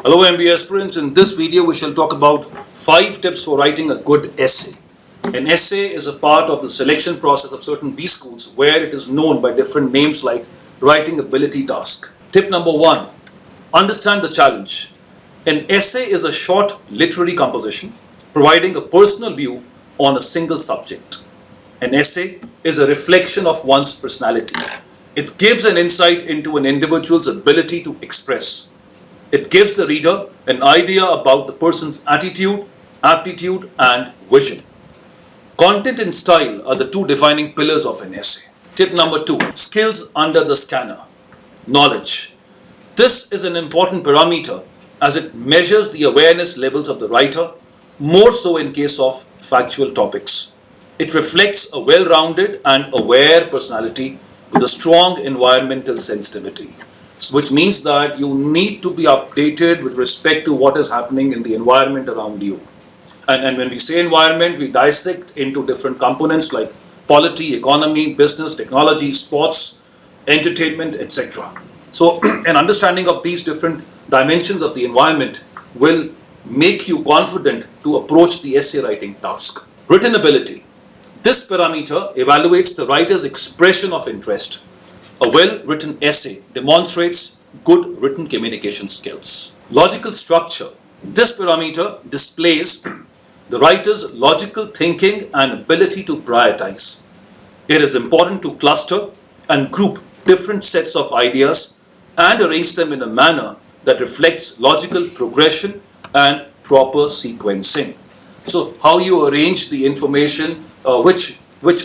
Hello MBA aspirants, in this video we shall talk about 5 tips for writing a good essay. An essay is a part of the selection process of certain B schools where it is known by different names like writing ability task. Tip number 1, understand the challenge. An essay is a short literary composition providing a personal view on a single subject. An essay is a reflection of one's personality. It gives an insight into an individual's ability to express. It gives the reader an idea about the person's attitude, aptitude, and vision. Content and style are the two defining pillars of an essay. Tip number 2, skills under the scanner. Knowledge. This is an important parameter as it measures the awareness levels of the writer, more so in case of factual topics. It reflects a well-rounded and aware personality with a strong environmental sensitivity, which means that you need to be updated with respect to what is happening in the environment around you. And when we say environment, we dissect into different components like polity, economy, business, technology, sports, entertainment, etc. So an understanding of these different dimensions of the environment will make you confident to approach the essay writing task. Written ability. This parameter evaluates the writer's expression of interest. A well-written essay demonstrates good written communication skills. Logical structure. This parameter displays the writer's logical thinking and ability to prioritize. It is important to cluster and group different sets of ideas and arrange them in a manner that reflects logical progression and proper sequencing. So how you arrange the information, which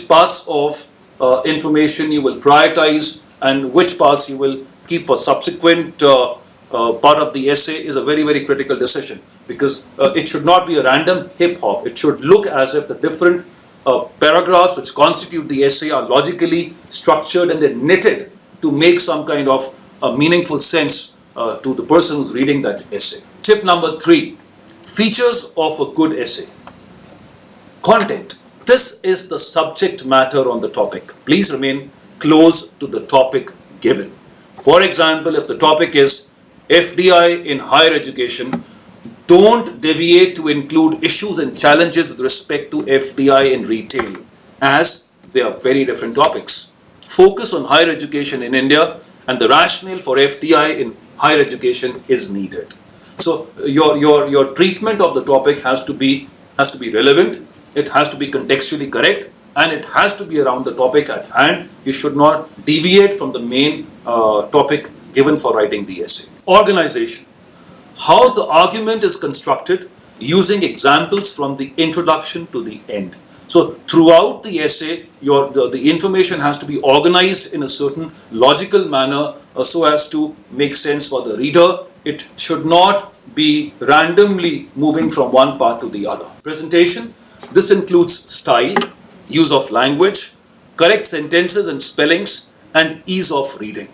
parts of information you will prioritize and which parts you will keep for subsequent part of the essay is a very, very critical decision, because it should not be a random hip-hop. It should look as if the different paragraphs which constitute the essay are logically structured and then knitted to make some kind of meaningful sense to the person who's reading that essay. Tip number 3, features of a good essay. Content. This is the subject matter on the topic. Please remain close to the topic given. For example, if the topic is FDI in higher education, don't deviate to include issues and challenges with respect to FDI in retail, as they are very different topics. Focus on higher education in India, and the rationale for FDI in higher education is needed. So your treatment of the topic has to be relevant, it has to be contextually correct, and it has to be around the topic at hand. You should not deviate from the main topic given for writing the essay. Organization. How the argument is constructed using examples from the introduction to the end. So throughout the essay, the information has to be organized in a certain logical manner so as to make sense for the reader. It should not be randomly moving from one part to the other. Presentation. This includes style, use of language, correct sentences and spellings, and ease of reading.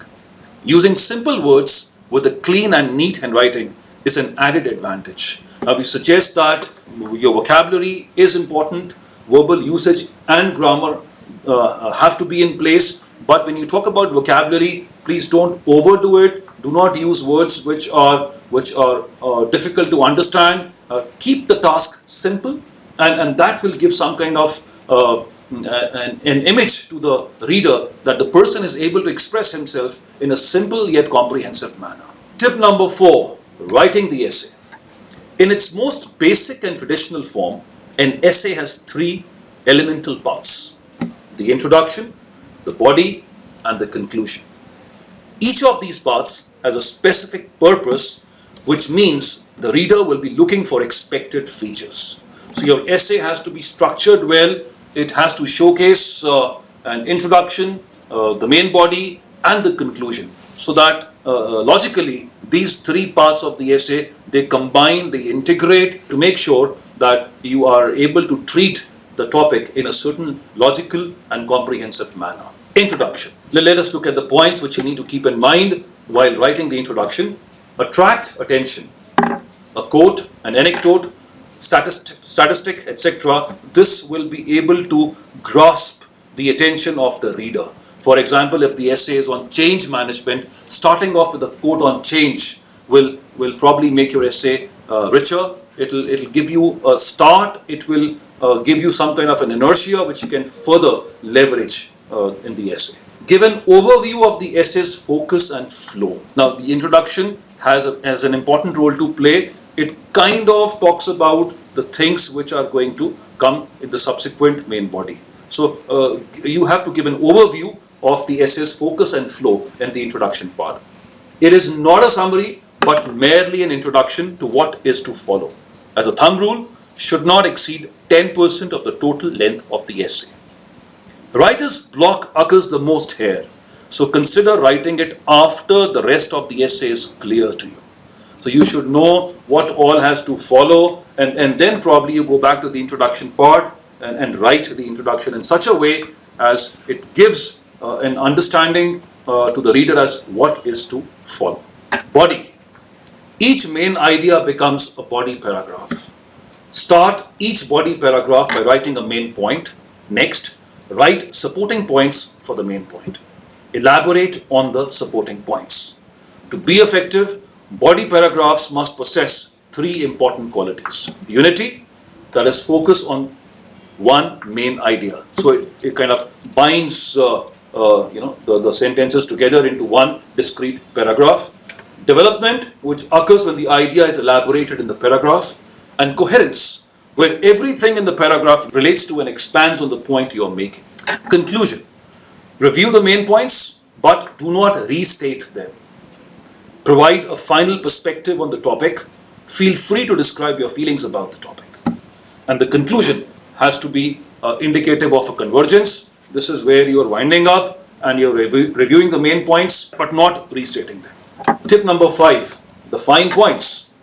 Using simple words with a clean and neat handwriting is an added advantage. We suggest that your vocabulary is important, verbal usage and grammar have to be in place, but when you talk about vocabulary, please don't overdo it. Do not use words which are difficult to understand. Keep the task simple, and that will give some kind of an image to the reader that the person is able to express himself in a simple yet comprehensive manner. Tip number 4, writing the essay. In its most basic and traditional form, an essay has 3 elemental parts: the introduction, the body, and the conclusion. Each of these parts has a specific purpose, which means the reader will be looking for expected features. So your essay has to be structured well. It has to showcase an introduction, the main body, and the conclusion, so that logically these 3 parts of the essay, they combine, they integrate to make sure that you are able to treat the topic in a certain logical and comprehensive manner. Introduction. Let us look at the points which you need to keep in mind while writing the introduction. Attract attention. A quote, an anecdote, statistic, etc. This will be able to grasp the attention of the reader. For example, if the essay is on change management, starting off with a quote on change will probably make your essay richer. It'll give you a start. It will give you some kind of an inertia which you can further leverage in the essay. Give an overview of the essay's focus and flow. Now, the introduction has an important role to play. It kind of talks about the things which are going to come in the subsequent main body. So you have to give an overview of the essay's focus and flow in the introduction part. It is not a summary, but merely an introduction to what is to follow. As a thumb rule, should not exceed 10% of the total length of the essay. Writer's block occurs the most here, so consider writing it after the rest of the essay is clear to you. So you should know what all has to follow, and then probably you go back to the introduction part and write the introduction in such a way as it gives an understanding to the reader as what is to follow. Body. Each main idea becomes a body paragraph. Start each body paragraph by writing a main point. Next, write supporting points for the main point. Elaborate on the supporting points. To be effective, body paragraphs must possess three important qualities. Unity, that is focus on one main idea. So it kind of binds the sentences together into one discrete paragraph. Development, which occurs when the idea is elaborated in the paragraph. And coherence, where everything in the paragraph relates to and expands on the point you are making. Conclusion. Review the main points, but do not restate them. Provide a final perspective on the topic. Feel free to describe your feelings about the topic. And the conclusion has to be indicative of a convergence. This is where you are winding up and you're reviewing the main points, but not restating them. Tip number 5, the fine points.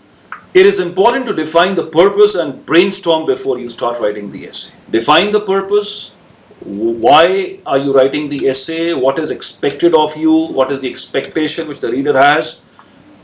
It is important to define the purpose and brainstorm before you start writing the essay. Define the purpose. Why are you writing the essay? What is expected of you? What is the expectation which the reader has?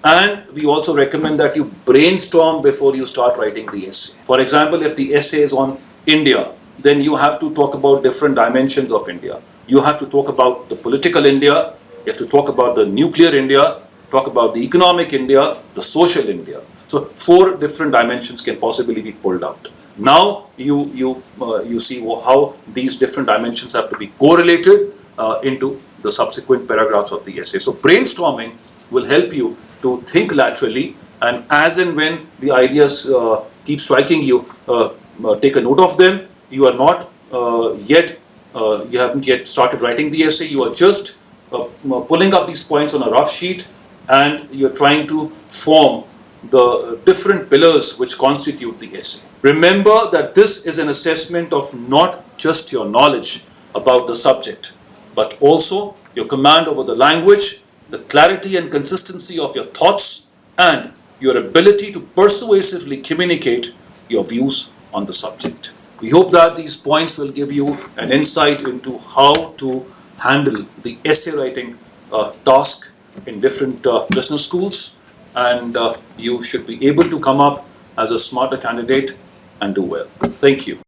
And we also recommend that you brainstorm before you start writing the essay. For example, if the essay is on India, then you have to talk about different dimensions of India. You have to talk about the political India. You have to talk about the nuclear India. Talk about the economic India, the social India. So 4 different dimensions can possibly be pulled out. Now you see how these different dimensions have to be correlated into the subsequent paragraphs of the essay. So brainstorming will help you to think laterally, and as and when the ideas keep striking you, take a note of them. You are not you haven't yet started writing the essay. You are just pulling up these points on a rough sheet, and you're trying to form the different pillars which constitute the essay. Remember that this is an assessment of not just your knowledge about the subject, but also your command over the language, the clarity and consistency of your thoughts, and your ability to persuasively communicate your views on the subject. We hope that these points will give you an insight into how to handle the essay writing task in different business schools, and you should be able to come up as a smarter candidate and do well. Thank you.